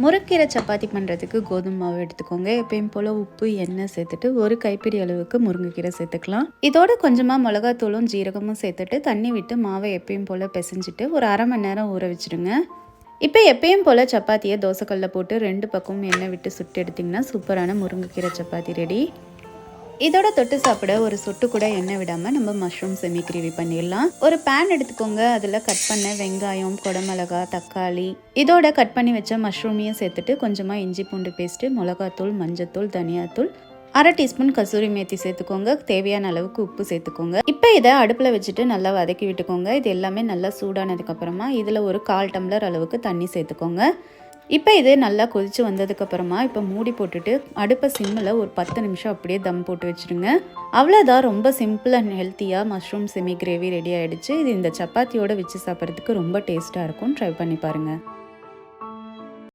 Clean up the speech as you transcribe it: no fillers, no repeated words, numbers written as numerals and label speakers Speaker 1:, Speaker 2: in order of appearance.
Speaker 1: முறுக்கீரை சப்பாத்தி பண்ணுறதுக்கு கோதுமை மாவு எடுத்துக்கோங்க. எப்பயும் போல் உப்பு எண்ணெய் சேர்த்துட்டு ஒரு கைப்பிடி அளவுக்கு முருங்கைக்கீரை சேர்த்துக்கலாம். இதோட கொஞ்சமாக மிளகாத்தூளும் ஜீரகமும் சேர்த்துட்டு தண்ணி விட்டு மாவை எப்பயும் போல் பிசைஞ்சிட்டு ஒரு அரை மணி நேரம் ஊற வச்சுடுங்க. இப்போ எப்பயும் போல் சப்பாத்தியை தோசைக்கல்லில் போட்டு 2 பக்கமும் எண்ணெய் விட்டு சுட்டு எடுத்திங்கன்னா சூப்பரான முருங்கைக்கீரை சப்பாத்தி ரெடி. இதோட தொட்டு சாப்பிட ஒரு சொட்டு கூட எண்ணெய் விடாமல் நம்ம மஷ்ரூம் செமி கிரேவி பண்ணிடலாம். ஒரு பேன் எடுத்துக்கோங்க. அதில் கட் பண்ண வெங்காயம், குடமிளகா, தக்காளி, இதோட கட் பண்ணி வச்ச மஷ்ரூமையும் சேர்த்துட்டு கொஞ்சமாக இஞ்சி பூண்டு பேஸ்ட்டு, மிளகாத்தூள், மஞ்சத்தூள், தனியாத்தூள், அரை டீஸ்பூன் கசூரி மேத்தி சேர்த்துக்கோங்க. தேவையான அளவுக்கு உப்பு சேர்த்துக்கோங்க. இப்போ இதை அடுப்பில் வச்சுட்டு நல்லா வதக்கி விட்டுக்கோங்க. இது எல்லாமே நல்லா சூடானதுக்கப்புறமா இதில் ஒரு 1/4 டம்ளர் அளவுக்கு தண்ணி சேர்த்துக்கோங்க. இப்போ இது நல்லா கொதித்து வந்ததுக்கப்புறமா இப்போ மூடி போட்டுட்டு அடுப்பை சிம்மில் ஒரு 10 நிமிஷம் அப்படியே தம் போட்டு வச்சுருங்க. அவ்வளோதான், ரொம்ப சிம்பிள் அண்ட் ஹெல்த்தியாக மஷ்ரூம் செமி கிரேவி ரெடி ஆகிடுச்சு. இது இந்த சப்பாத்தியோடு வச்சு சாப்பிட்றதுக்கு ரொம்ப டேஸ்ட்டாக இருக்கும். ட்ரை பண்ணி பாருங்கள்.